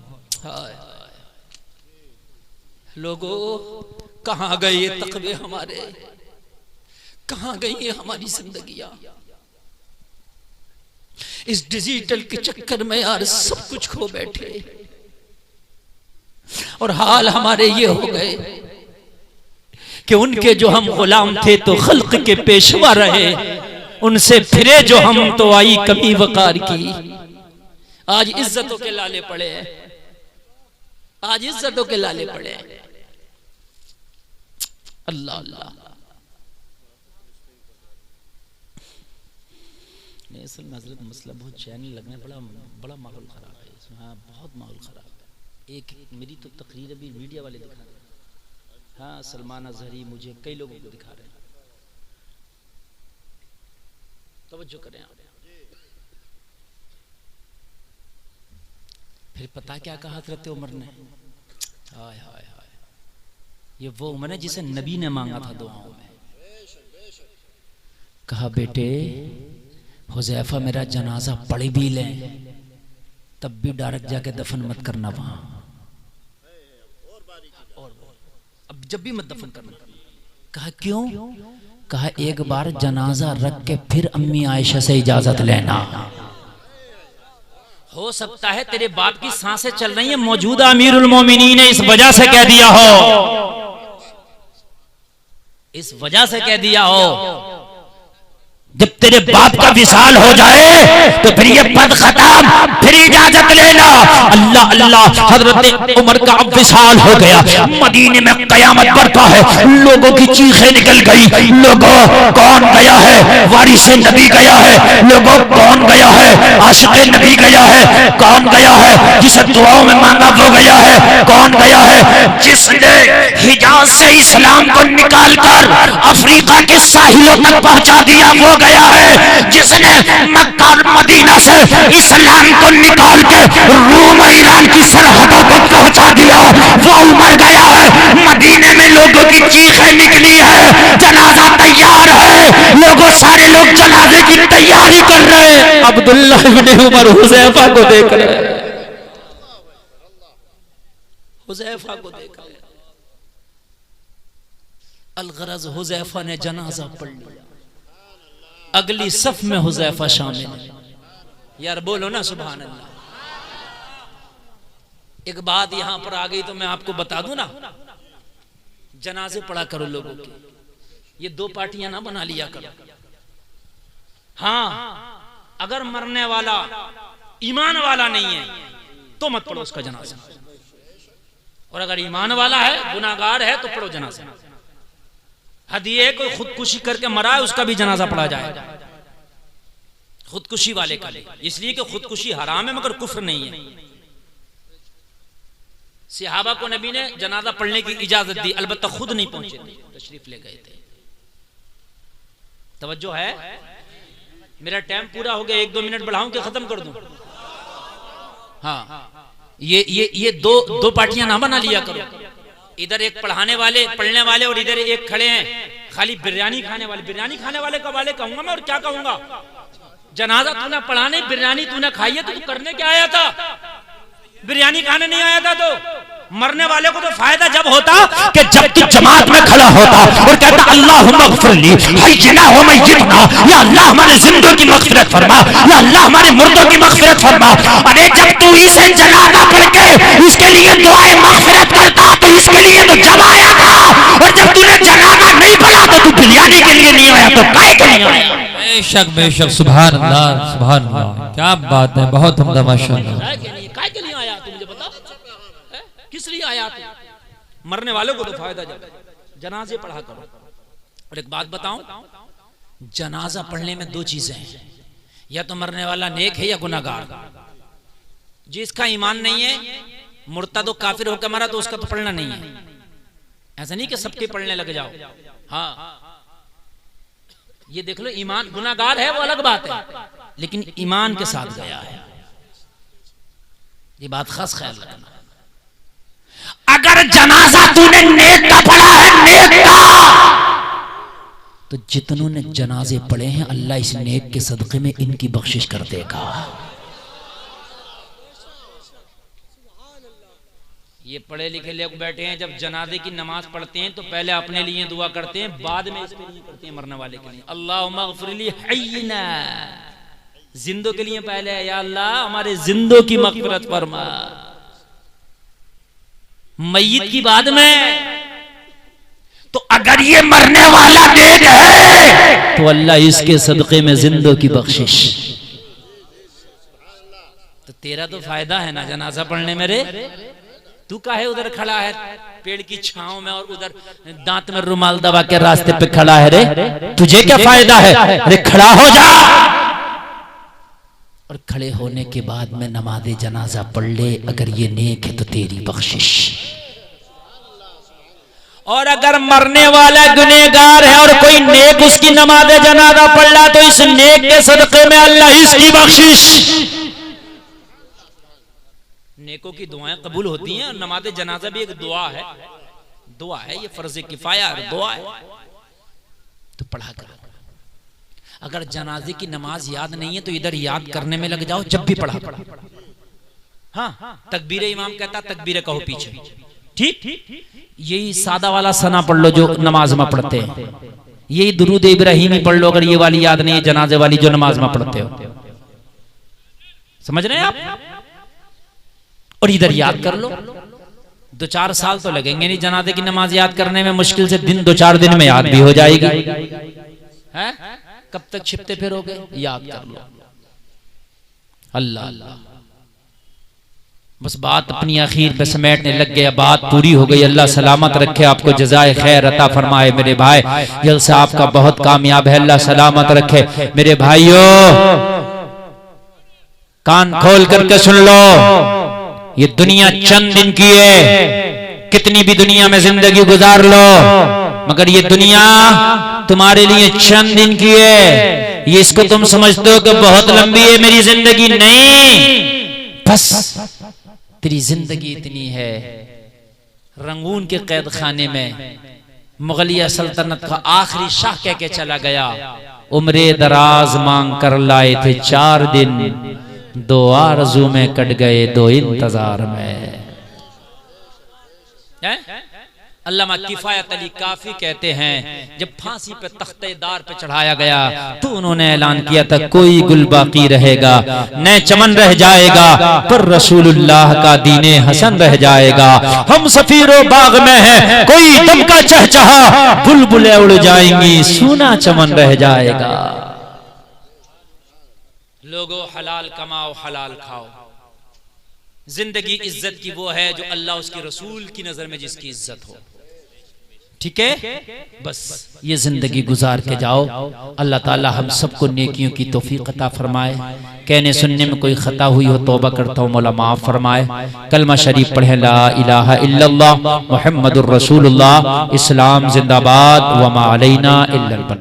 लोगों कहां गए ये तकवे हमारे, कहां गई है हमारी जिंदगियां? इस डिजिटल के चक्कर में यार सब कुछ खो बैठे, और हाल हमारे ये हो गए कि उनके जो हम गुलाम थे तो खल्क के पेशवा रहे, उनसे फिरे जो हम तो आई कमी वकार की। आज इज्जतों के लाले पड़े हैं, आज इज्जतों के लाले पड़े हैं। अल्लाह अल्लाह। असल में हजरत मसला बहुत चैनल लगने, बड़ा माहौल खराब है इसमें। हाँ बहुत माहौल खराब है। एक मेरी तो तकरीर अभी मीडिया वाले दिखा रहे हैं, हाँ सलमान अजहरी, मुझे कई लोगों को दिखा रहे हैं। तवज्जो करें आप। फिर पता क्या कहा हजरत उमर ने, हाय हाय हाय, ये वो उमर है जिसे नबी ने मांगा था दुआओं में। कहा बेटे हुज़ैफा मेरा जनाजा पढ़ भी ले तब भी डायरेक्ट जाके दफन मत करना वहां, और अब जब भी मत दफन करना। कहा क्यों? कहा एक बार जनाजा रख के फिर अम्मी आयशा से इजाजत लेना। हो सकता है तेरे बाप की सांसें चल रही है, मौजूदा अमीरुल मोमिनीन ने इस वजह से कह दिया हो, इस वजह से कह दिया हो। जब तेरे बाप का विसाल हो जाए तो फिर ये पद खत्म, फिर इजाजत लेना। अल्लाह अल्लाह, हजरत उमर का अब विसाल हो गया, मदीने में कयामत बरपा है, लोगों की चीखें निकल गई। लोगों कौन गया है? वारिस नबी गया है। लोगों कौन गया है? आशिक नबी गया है। कौन गया है? जिसे दुआओं में मांगा वो गया है। कौन गया है? जिसने हिजाज से इस्लाम को निकाल कर अफ्रीका के साहिलों तक पहुंचा दिया वो गया है। जिसने मक्का और मदीना से इस्लाम को निकाल के रूम और ईरान की सरहदों तक पहुंचा दिया वो उमर गया है। मदीने में लोगों की चीखें निकली है, जनाजा तैयार है, लोगों सारे लोग जनाजे की तैयारी कर रहे हैं। अब्दुल्ला इब्न उमर हुज़ैफा को देख रहे हैं, हुज़ैफा को देख रहे हैं। अलगरज हुज़ैफा ने जनाजा पढ़ लिया, अगली सफ में हुज़ैफा शामिल है। यार बोलो ना सुभान अल्लाह। एक बात यहां पर आ गई तो मैं आपको बता दूं ना, जनाजे पढ़ा करो लोगों के, ये दो पार्टियां ना बना लिया करो। हाँ, अगर मरने वाला ईमान वाला नहीं है तो मत पढ़ो उसका जनाजा, और अगर ईमान वाला है, गुनाहगार है, तो पढ़ो जनाजा। हदिये कोई खुदकुशी करके मरा है उसका भी जनाजा पढ़ा जाएगा, खुदकुशी वाले का लिए, इसलिए कि खुदकुशी हराम है मगर कुफ्र नहीं है। सहाबा को नबी ने जनाजा पढ़ने की इजाजत दी, अलबत्ता खुद नहीं पहुंचे थे, तशरीफ ले गए थे। तवज्जो है? मेरा टाइम पूरा हो गया, 1-2 मिनट बढ़ाऊं कि खत्म कर दूं? हाँ, ये दो पार्टियां ना बना लिया करो, इधर एक पढ़ाने वाले पढ़ने वाले और इधर एक खड़े हैं खाली बिरयानी खाने वाले। बिरयानी खाने वाले का वाले कहूंगा मैं, और क्या कहूंगा? जनाजा तूने पढ़ा नहीं, बिरयानी तूने खाई है, तो तू करने क्या आया था? बिरयानी खाने नहीं आया था। तो मरने वाले को तो फायदा जब होता कि जब तू जमात में खड़ा होता और कहता अल्लाहुम्मा ग़फ़िरली हय्यना व मय्यितना, या अल्लाह हमारे जिंदों की मग़फ़िरत फरमा, या अल्लाह हमारे मुर्दों की मग़फ़िरत फरमा। अरे जब तू इसे जनाजा पढ़ के उसके लिए दुआए मग़फ़िरत करता तो इसके लिए तो जब आया था, और जब तूने जनाजा नहीं पढ़ा तो तू बिरयानी के लिए नहीं आया, तो काहे के लिए आया? बेशक सुभान अल्लाह, सुभान अल्लाह, क्या बात है, बहुत उम्दा माशाअल्लाह। काय के लिए आया तू मुझे बता, किस लिए आया तू? मरने वालों को तो फायदा जब, जनाजे पढ़ा करो। और एक बात बताऊं, जनाजा पढ़ने में 2 चीजें हैं, या तो मरने वाला नेक है या गुनाहगार। जिसका ईमान नहीं है, मुर्तद और काफिर होकर मरा, तो उसका तो पढ़ना नहीं है। ऐसा नहीं कि सबके पढ़ने लग जाओ। हाँ, ये देख लो, ईमान गुनाहगार है वो अलग बात है, लेकिन ईमान के साथ गया है, ये बात खास ख्याल रखना। अगर जनाजा तूने नेक का पढ़ा है, नेक का, तो जितनों ने जनाजे पढ़े हैं अल्लाह इस नेक के सदक़े में इनकी बख्शिश कर देगा। ये पढ़े लिखे लोग बैठे हैं, जब जनाजे की नमाज पढ़ते हैं तो पहले अपने लिए दुआ करते हैं, बाद में इसके लिए करते हैं, मरने वाले के लिए। अल्लाहुम्मा ग़फ़िरली हय्यना, जिंदों के लिए पहले, या अल्लाह हमारे जिंदों की मग़फ़िरत फरमा। मय्यत की बाद में। तो अगर ये मरने वाला नेक है तो अल्लाह इसके सदक़े में जिंदों की बख्शिश। तो तेरा तो फायदा है ना जनाजा पढ़ने में रे। तू काहे उधर खड़ा है पेड़ की छांव में और उधर दांत में रुमाल दबा के रास्ते पे खड़ा है रे? तुझे क्या फायदा है? अरे खड़ा हो जा। और खड़े होने के बाद में नमाज़े जनाजा पढ़ ले, अगर ये नेक है तो तेरी बख्शिश। और अगर मरने वाला गुनहगार है और कोई नेक उसकी नमाज़े जनाजा पढ़ रहा, तो इस नेक के सदक़े में अल्लाह इसकी बख्शिश। नेकों की दुआएं कबूल होती हैं, और नमाज़े जनाजा भी एक दुआ है। दुआ है, ये फर्ज़े किफ़ाया है, दुआ है, तो पढ़ा करो। अगर जनाजे की नमाज याद नहीं है तो इधर याद करने में लग जाओ, जब भी पढ़ा। हाँ, तकबीर इमाम कहता तकबीर कहो पीछे, ठीक। यही सादा वाला सना पढ़ लो जो नमाज में पढ़ते हैं, यही दुरूद इब्राहिमी पढ़ लो अगर ये वाली याद नहीं है, जनाजे वाली जो नमाज में पढ़ते हो। समझ रहे हैं आप? और इधर याद कर लो। 2-4 साल तो लगेंगे नहीं जनाजे की नमाज याद करने में, मुश्किल से 2-4 दिन में याद भी हो जाएगी। है? कब तक छिपते फिरोगे? याद कर लो। अल्लाह अल्लाह। बस बात अपनी आखिर पे समेटने लग गया, बात पूरी हो गई। अल्लाह सलामत रखे, आपको जज़ाए खैर अता फरमाए। मेरे भाई जलसा आपका बहुत कामयाब है, अल्लाह सलामत रखे। मेरे भाइयों कान खोल करके सुन लो, ये दुनिया चंद दिन की है, कितनी भी दुनिया में जिंदगी गुजार लो, मगर ये दुनिया तुम्हारे लिए चंद दिन की है। ये इसको तुम समझते हो कि बहुत लंबी है मेरी जिंदगी, नहीं। बस तेरी जिंदगी इतनी है। रंगून के कैद खाने में मुगलिया सल्तनत का आखिरी शाह कह के चला गया, उम्रे दराज मांग कर लाए थे 4 दिन, 2 आरज़ू में कट गए 2 इंतजार में। अल्लामा किफायत अली काफी कहते हैं जब फांसी पे तख्तेदार पे चढ़ाया गया तो उन्होंने ऐलान किया था कोई गुल बाकी रहेगा, न चमन रह जाएगा, पर रसूलुल्लाह का दीने हसन रह जाएगा। हम सफीरो बाग में हैं, कोई दमका चहचहा, बुलबुलें उड़ जाएंगी, सूना चमन रह जाएगा। लोगों हलाल कमाओ, हलाल खाओ। जिंदगी इज्जत की वो है जो अल्लाह उसके रसूल की नजर में जिसकी इज्जत हो। ठीक है, बस ये जिंदगी गुजार के जाओ। अल्लाह ताला हम सबको नेकियों की तौफीक अता फरमाए। कहने सुनने में कोई खता हुई हो तौबा करता हूँ, मौला माफ फरमाए। कलमा शरीफ पढ़े, ला इलाहा इल्लल्लाह मुहम्मदुर रसूलुल्लाह। इस्लाम जिंदाबाद, व मा अलैना इल्लल बलाग।